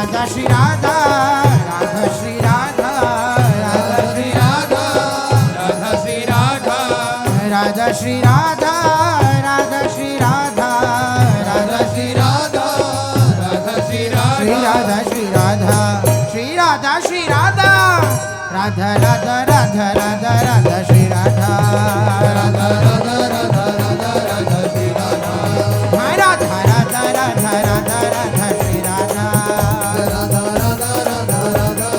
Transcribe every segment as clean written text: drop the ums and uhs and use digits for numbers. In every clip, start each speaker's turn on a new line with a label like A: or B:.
A: राधा श्री राधा राधा श्री राधा राधा श्री राधा राधा श्री राधा राधा श्री राधा राधा श्री राधा राधा श्री राधा राधा श्री राधा श्री राधा श्री राधा श्री राधा राधा राधा राधा राधा राधा श्री राधा राधा राधा राधा राधा राधा श्री राधा राधा राधा राधा राधा राधा श्री राधा राधा राधा राधा राधा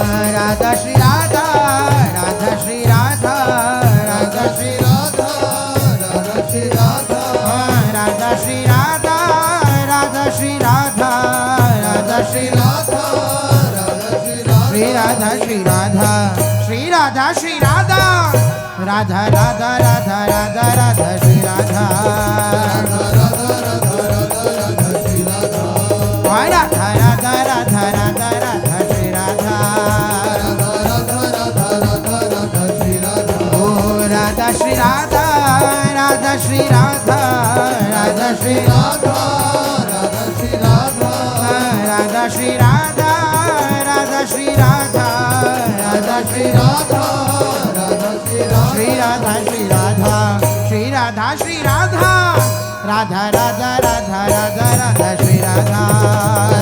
A: राधा श्री राधा राधा श्री राधा राधा श्री राधा राधा श्री राधा राधा श्री राधा राधा श्री राधा राधा श्री राधा राधा श्री राधा श्री राधा श्री राधा श्री राधा श्री राधा राधा राधा राधा राधा राधा श्री राधा राधा राधा राधा राधा राधा श्री राधा राधा राधा राधा राधा राधा श्री राधा राधा राधा राधा राधा राधा श्री राधा ओ राधा श्री राधा राधा श्री राधा राधा श्री राधा राधा श्री राधा राधा श्री राधा राधा श्री राधा राधा श्री राधा राधा श्री राधा श्री राधा श्री राधा श्री राधा राधा राधा राधा राधा राधा श्री राधा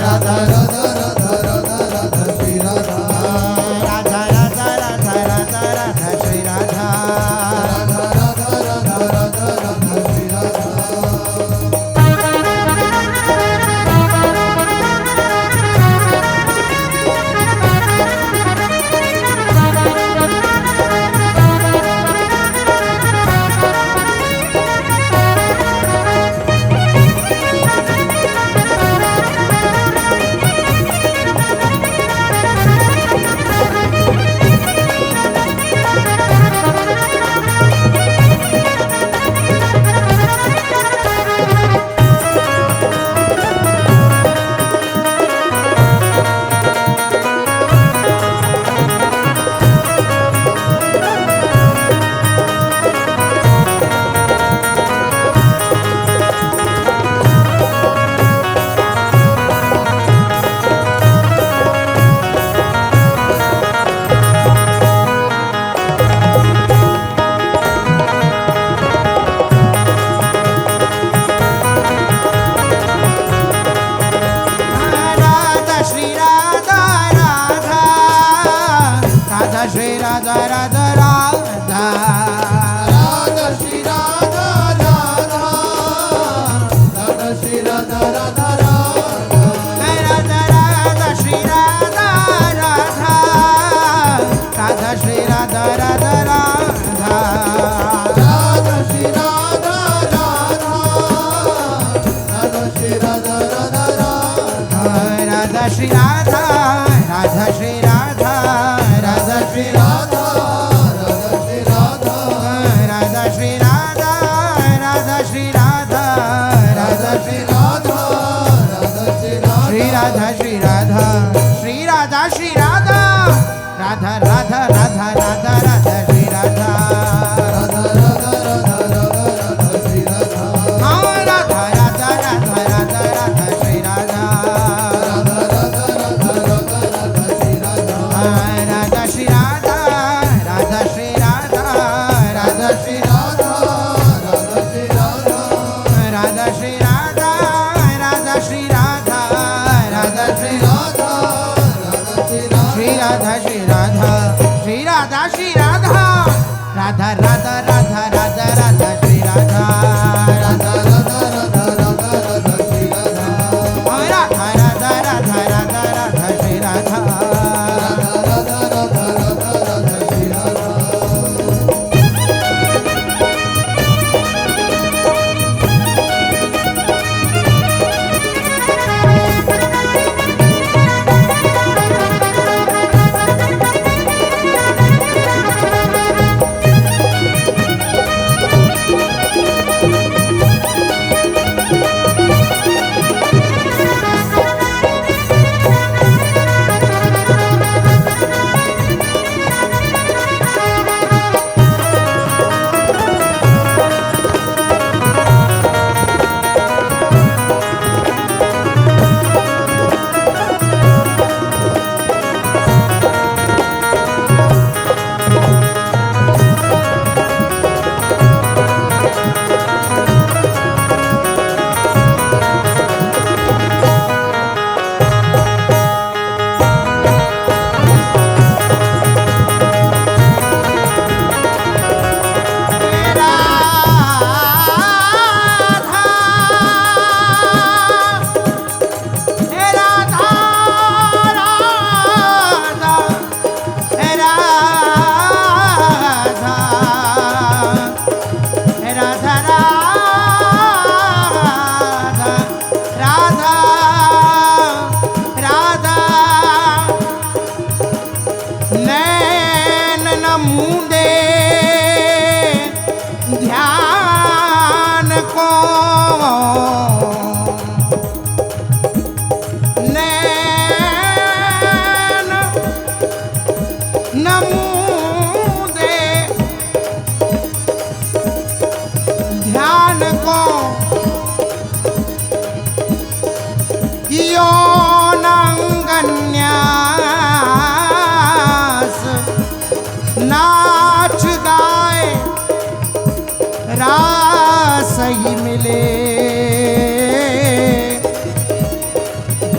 A: राधा राधा राधा राधा राधा श्री राधा राधा राधा राधा राधा राधा श्री राधा राधा राधा राधा राधा राधा श्री राधा श्री राधा राधा श्री राधा राधा श्री राधा राधा श्री राधा राधा श्री राधा राधा श्री राधा राधा श्री राधा राधा श्री राधा श्री राधा श्री राधा श्री राधा राधा राधा राधा राधा राधा श्री राधा राधा राधा राधा राधा राधा श्री राधा राधा राधा राधा राधा राधा श्री राधा राधा श्री राधा राधा श्री राधा राधा श्री राधा राधा श्री राधा राधा श्री राधा राधा श्री राधा राधा श्री राधा श्री राधा श्री राधा श्री राधा श्री राधा राधा राधा राधा राधा राधा श्री राधा राधा राधा राधा राधा राधा श्री राधा राधा राधा राधा राधा राधा श्री राधा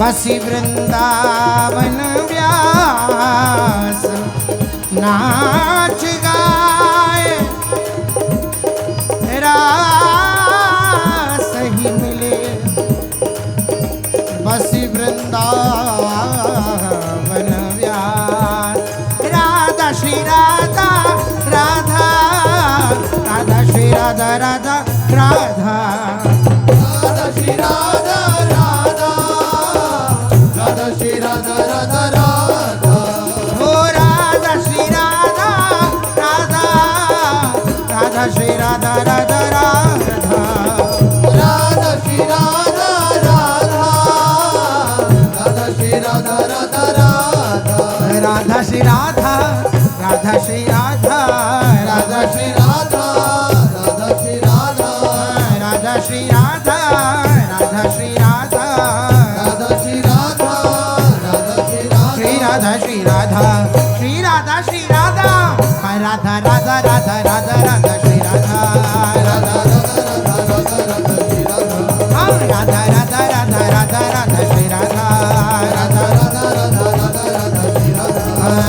A: बसी वृंदावन व्यास नाच गाए रास ही मिले बसी वृंदावन व्यास राधा श्री राधा राधा राधा श्री राधा राधा राधा
B: राधा श्री राधा राधा राधा श्री राधा राधा राधा
A: हो राधा श्री राधा राधा राधा श्री राधा राधा राधा
B: राधा श्री राधा राधा राधा श्री राधा राधा राधा
A: राधा श्री राधा राधा श्री राधा
B: राधा श्री राधा राधा श्री राधा
A: राधा श्री राधा राधा श्री राधा
B: राधा श्री राधा राधा श्री राधा
A: श्री राधा श्री राधा श्री राधा श्री राधा राधा राधा राधा राधा राधा श्री राधा राधा राधा राधा राधा राधा राधा श्री राधा राधा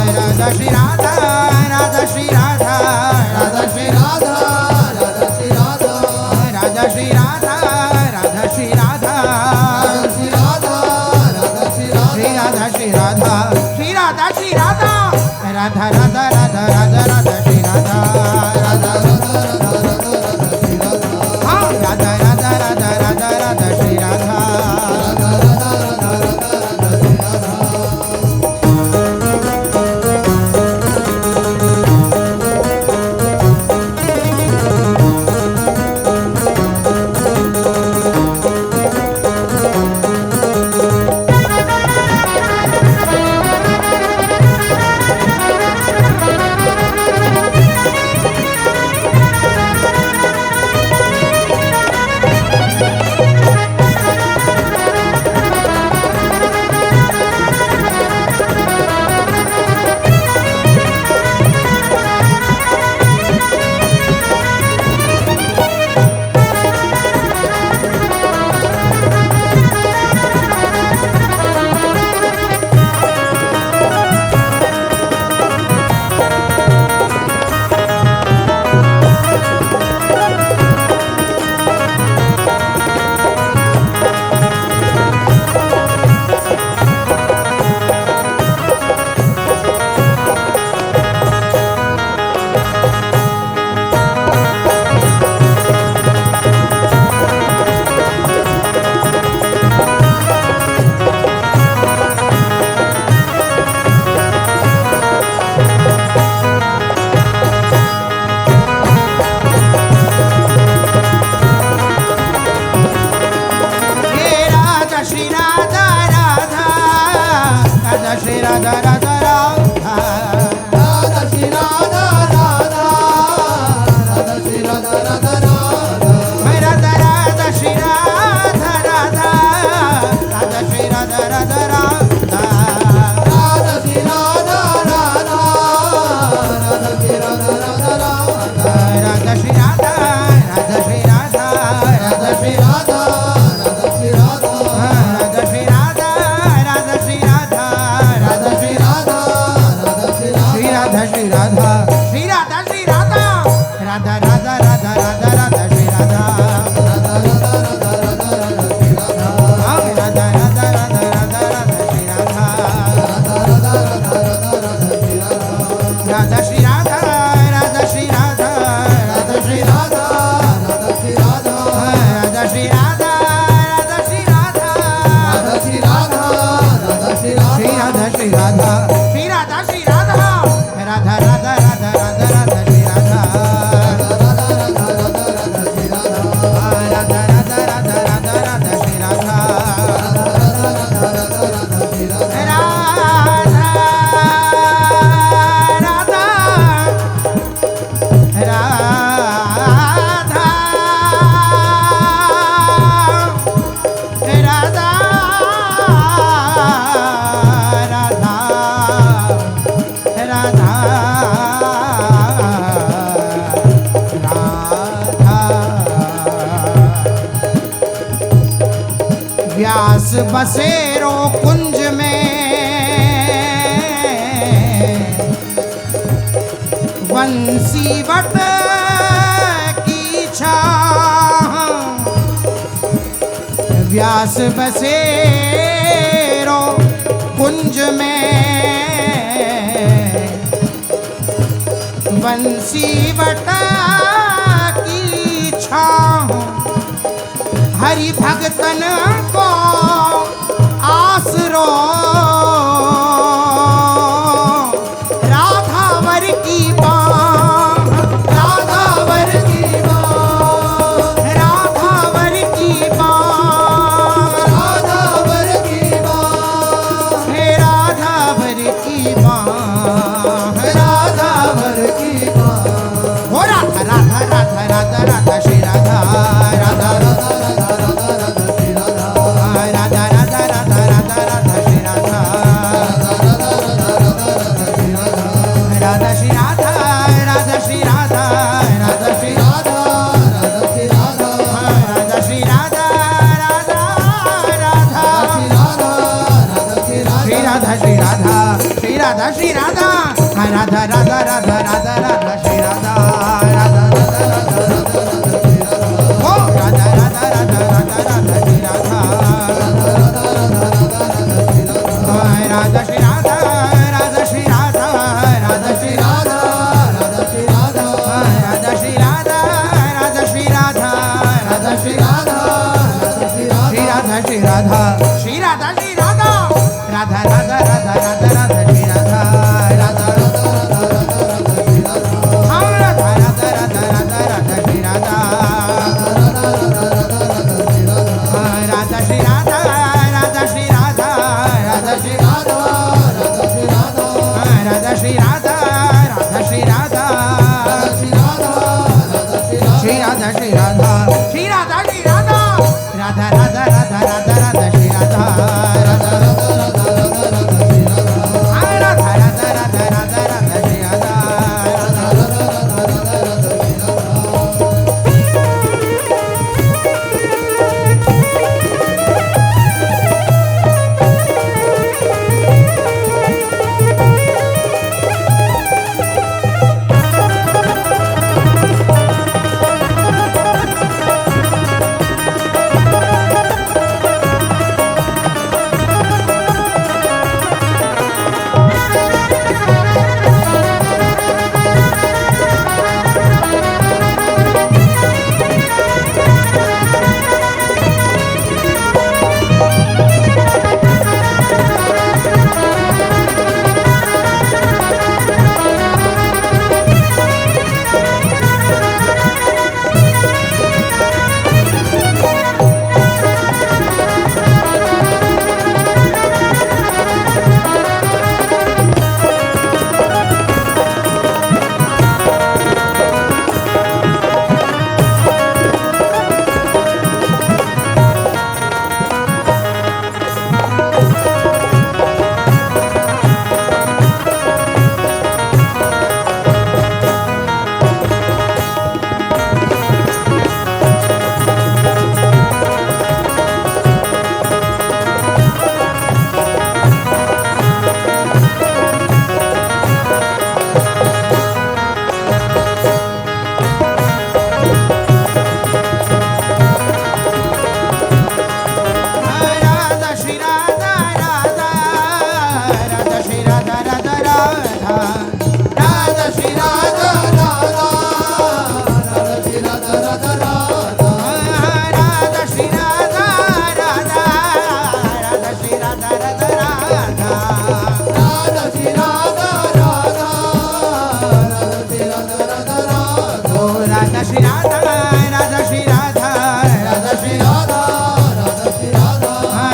A: राधा श्री राधा राधा श्री राधा राधा श्री राधा राधा श्री राधा राधा श्री राधा श्री राधा श्री राधा श्री राधा श्री राधा राधा राधा राधा राधा राधा श्री राधा राधा राधा राधा राधा राधा राधा श्री राधा श्री राधा राधा राधा
B: राधा श्री राधा राधा राधा श्री राधा राधा राधा
A: राधा राधा श्री राधा राधा राधा श्री राधा राधा राधा
B: राधा श्री राधा राधा राधा श्री राधा राधा राधा
A: राधा श्री राधा राधा श्री राधा राधा श्री राधा
B: राधा श्री राधा
A: राधा श्री राधा राधा श्री राधा राधा श्री राधा श्री राधा श्री राधा श्री राधा श्री राधा राधा राधा राधा राधा राधा श्री राधा राधा राधा राधा राधा राधा श्री राधा राधा श्री राधा राधा श्री राधा राधा श्री राधा राधा श्री राधा राधा श्री राधा राधा श्री राधा श्री राधा श्री राधा श्री राधा श्री राधा राधा राधा राधा राधा राधा श्री राधा राधा राधा राधा राधा राधा श्री राधा व्यास बसेरो कुंज में बंसीवट की छाह व्यास बसेरो कुंज में बंसीवट की छाह हरि भगतन को आसरो राधावर की बाँ राधावर की बाँ राधावर की बाँ
B: राधावर की बाँ
A: हे राधावर की बाँ
B: राधावर की बाँ
A: हो राधा राधा राधा राधा राधा श्री राधा राधा राधा राधा राधा राधा राधा राधा श्री राधा राधा श्री राधा राधा श्री राधा राधा श्री
B: राधा श्री राधा
A: राधा श्री राधा राधा राधा
B: श्री राधा
A: श्री राधा श्री राधा श्री राधा राधा राधा राधा राधा राधा श्री राधा राधा हो राधा राधा राधा राधा राधा श्री राधा राधा श्री राधा राधा श्री राधा राधा श्री राधा
B: राधा श्री राधा
A: राधा श्री राधा राधा श्री राधा राधा श्री राधा श्री राधा श्री राधा श्री राधा श्री राधा राधा राधा राधा राधा राधा श्री राधा राधा हम राधा राधा राधा राधा राधा श्री राधा राधा श्री राधा राधा श्री राधा राधा श्री राधा राधा श्री राधा राधा श्री राधा श्री राधा श्री राधा श्री राधा श्री राधा राधा राधा राधा राधा राधा श्री राधा राधा राधा राधा राधा राधा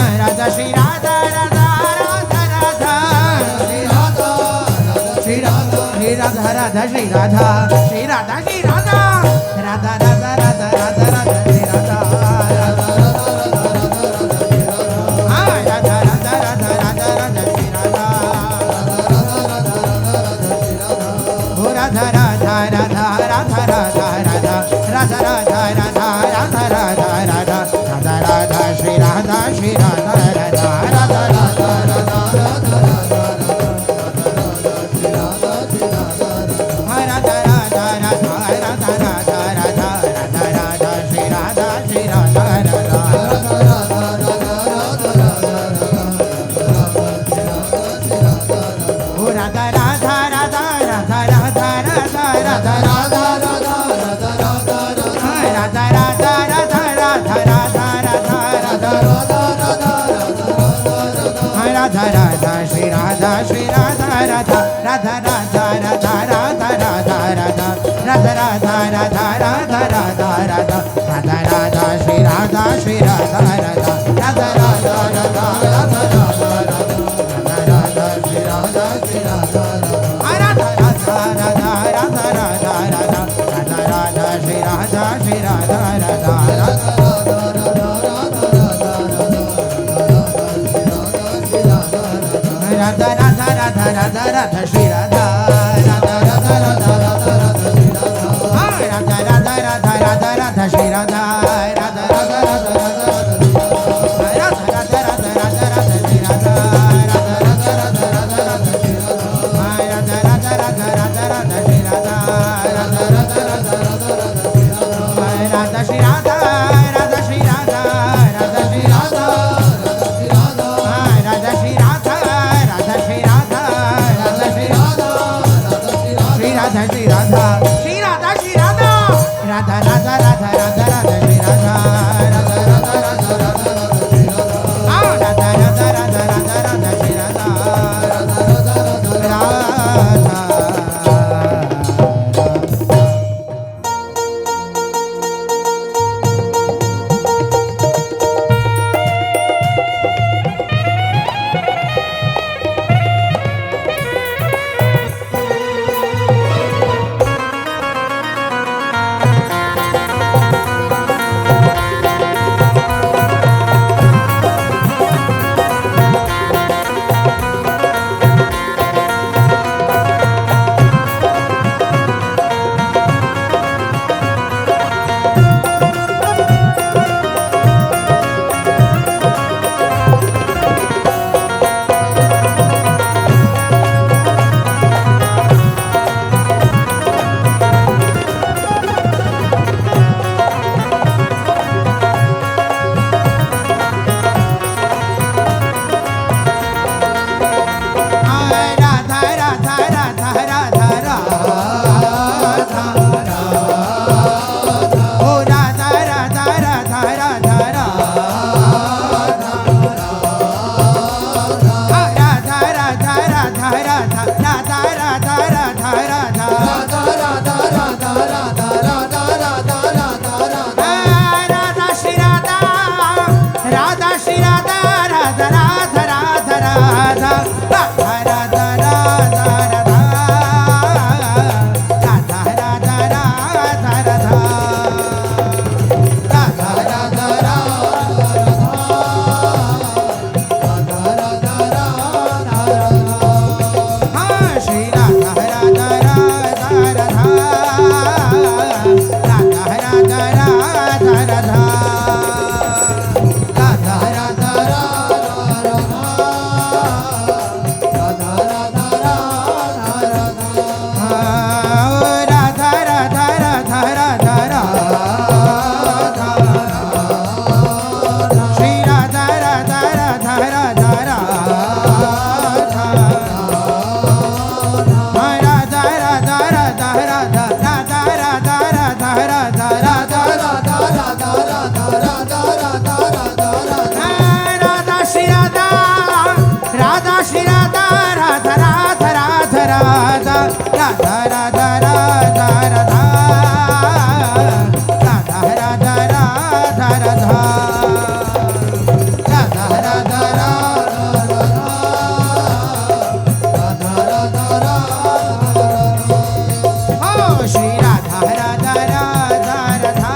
A: राधा श्री राधा राधा श्री राधा श्री राधा श्री राधा राधा राधा राधा राधा राधा श्री राधा हाँ राधा राधा राधा राधा राधा श्री राधा हो राधा राधा राधा राधा राधा राधा राधा राधा राधा राधा राधा राधा राधा राधा श्री राधा राधा राधा राधा राधा राधा श्री राधा राधा राधा राधा राधा राधा राधा राधा राधा राधा राधा राधा राधा राधा राधा राधा राधा श्री राधा राधा राधा राधा राधा राधा राधा राधा राधा श्री राधा राधा राधा राधा राधा राधा राधा राधा राधा राधा श्री राधा राधा राधा राधा राधा राधा राधा राधा श्री राधा राधा राधा राधा राधा राधा श्री राधा राधा राधा राधा राधा राधा श्री राधा राधा राधा राधा राधा राधा राधा राधा राधा श्री राधा राधा राधा राधा राधा राधा श्री राधा राधा राधा राधा राधा राधा श्री राधा राधा राधा राधा राधा राधा श्री राधा राधा श्री राधा राधा श्री राधा राधा श्री राधा राधा श्री राधा राधा श्री राधा श्री राधा श्री राधा श्री राधा श्री राधा राधा राधा राधा राधा राधा श्री राधा राधा राधा राधा राधा राधा श्री राधा राधा राधा राधा राधा राधा श्री राधा राधा राधा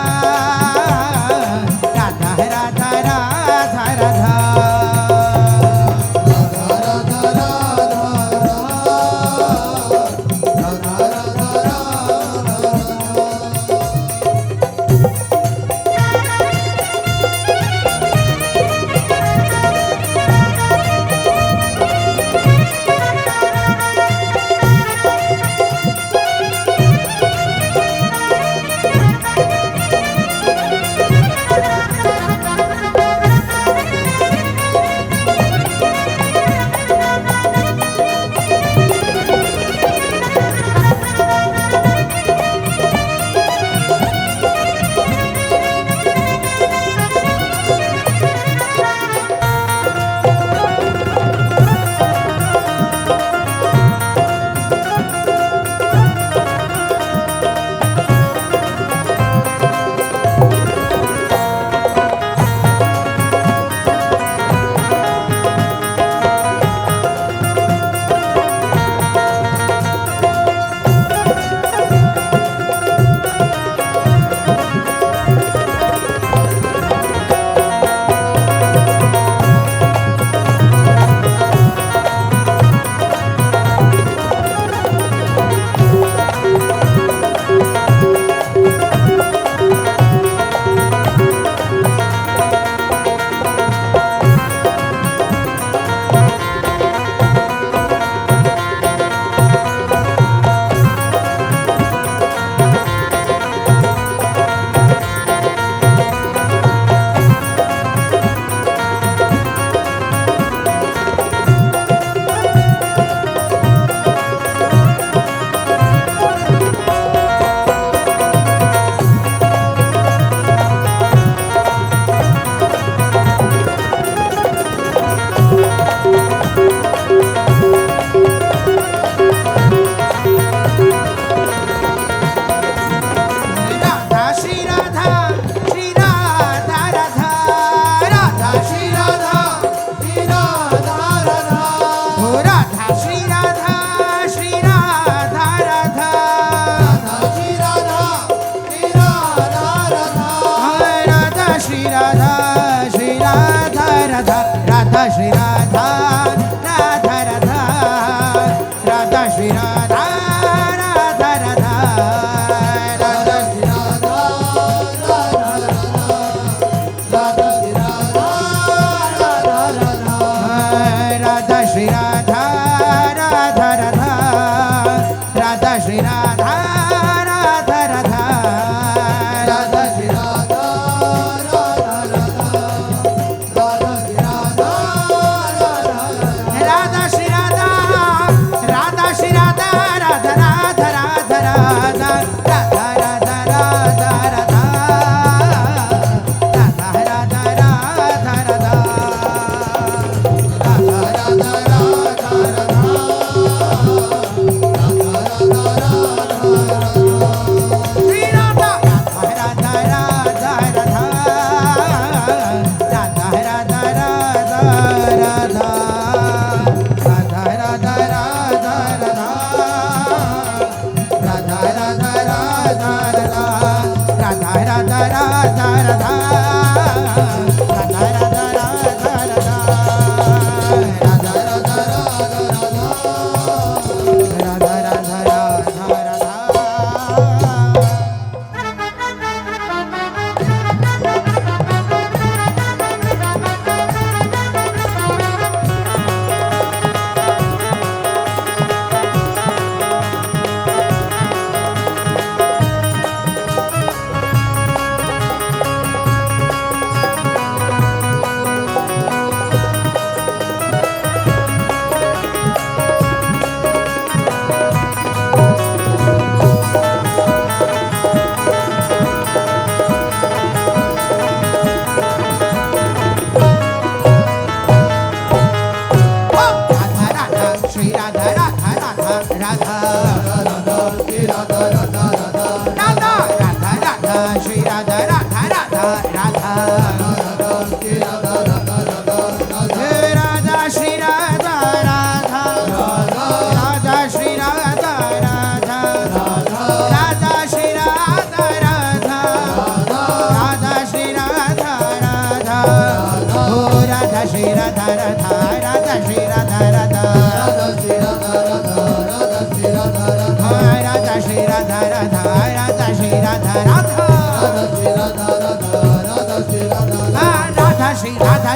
A: राधा राधा
B: राधा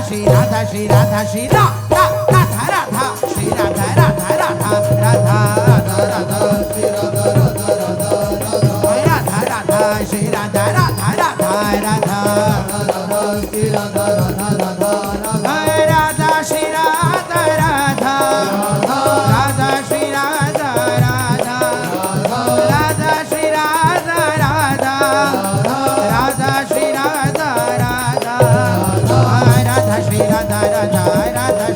A: श्री राधा श्री राधा श्री राधा राधा राधा श्री राधा राधा राधा राधा राधा राधा
B: श्री राधा राधा राधा
A: राधा राधा श्री राधा राधा राधा राधा
B: श्री राधा राधा राधा
A: राधा श्री राधा राधा राधा श्री राधा राधा राधा श्री राधा राधा राधा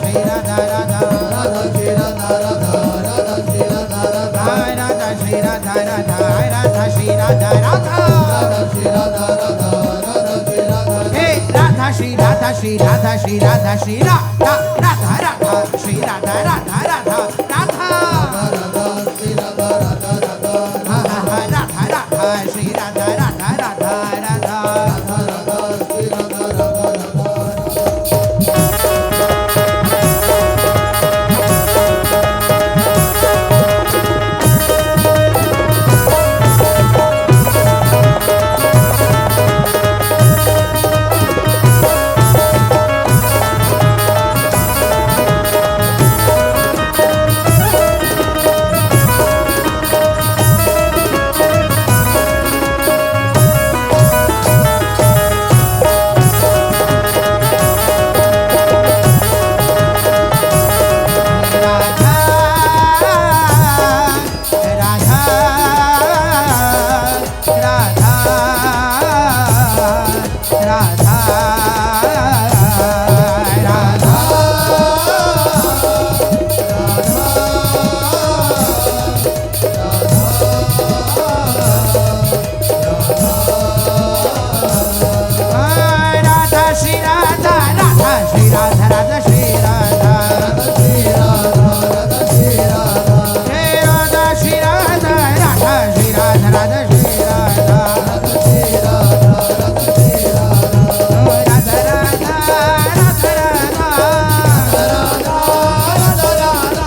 A: श्री राधा राधा राधा श्री राधा राधा राधा श्री राधा राधा
B: श्री राधा राधा राधा श्री राधा राधा
A: राधा श्री राधा राधा राधा श्री राधा राधा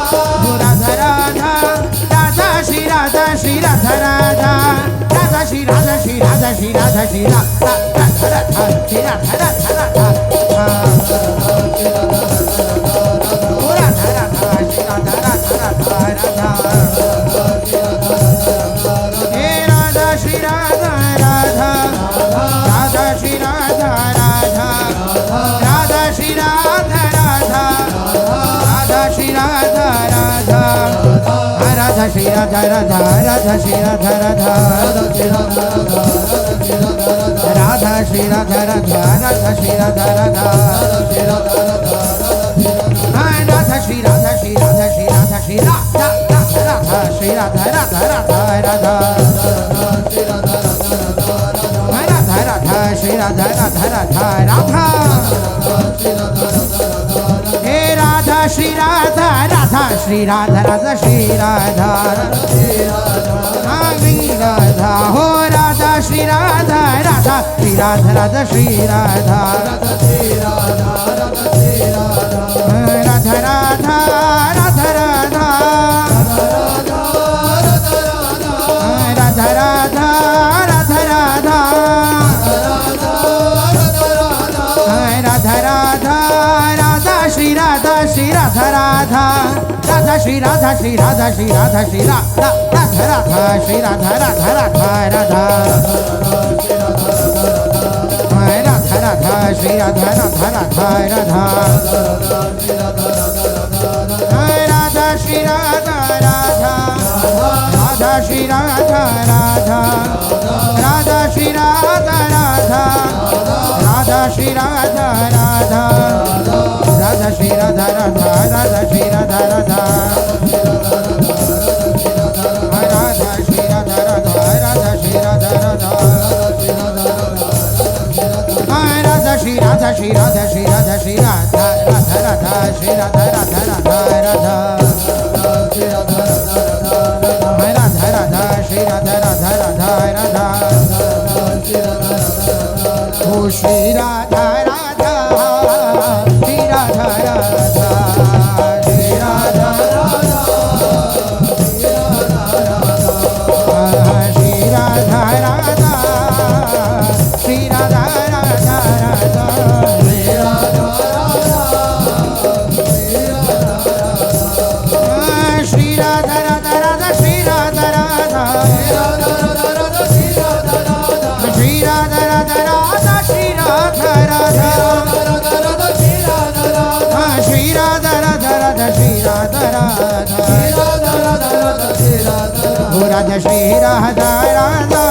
B: श्री राधा राधा राधा श्री राधा
A: हे राधा श्री राधा श्री राधा श्री राधा श्री राधा राधा राधा श्री राधा राधा राधा राधा
B: श्री राधा राधा राधा
A: राधा राधा श्री राधा राधा राधा राधा
B: श्री राधा राधा राधा
A: श्री राधा राधा राधा श्री राधा राधा राधा श्री राधा राधा राधा श्री राधा राधा राधा श्री राधा श्री राधा श्री राधा श्री राधा राधा राधा श्री राधा राधा राधा राधा राधा राधा श्री राधा राधा राधा राधा हे राधा श्री राधा राधा श्री राधा राधा श्री राधा राधा हो राधा श्री राधा राधा श्री राधा राधा श्री राधा राधा राधा राधा राधा राधा राधा राधा राधा राधा राधा राधा श्री राधा श्री राधा राधा राधा श्री राधा श्री राधा श्री राधा श्री राधा राधा राधा श्री राधा राधा राधा राधा राधा राधा श्री राधा राधा राधा राधा राधा श्री राधा राधा राधा श्री राधा राधा राधा श्री राधा राधा राधा श्री राधा राधा राधा श्री राधा राधा राधा श्री राधा राधा राधा श्री राधा राधा राधा श्री राधा राधा राधा श्री राधा श्री राधा श्री राधा श्री राधा राधा राधा श्री राधा राधा राधा राधा राधा राधा श्री राधा राधा राधा राधा ओ श्री राधा राधा श्री राधा राधा श्री राधा राधा श्री राधा राधा श्री राधा राधा राधा राधा
B: राधा राधा राधा श्री राधा
A: ओ राधा श्री राधा राधा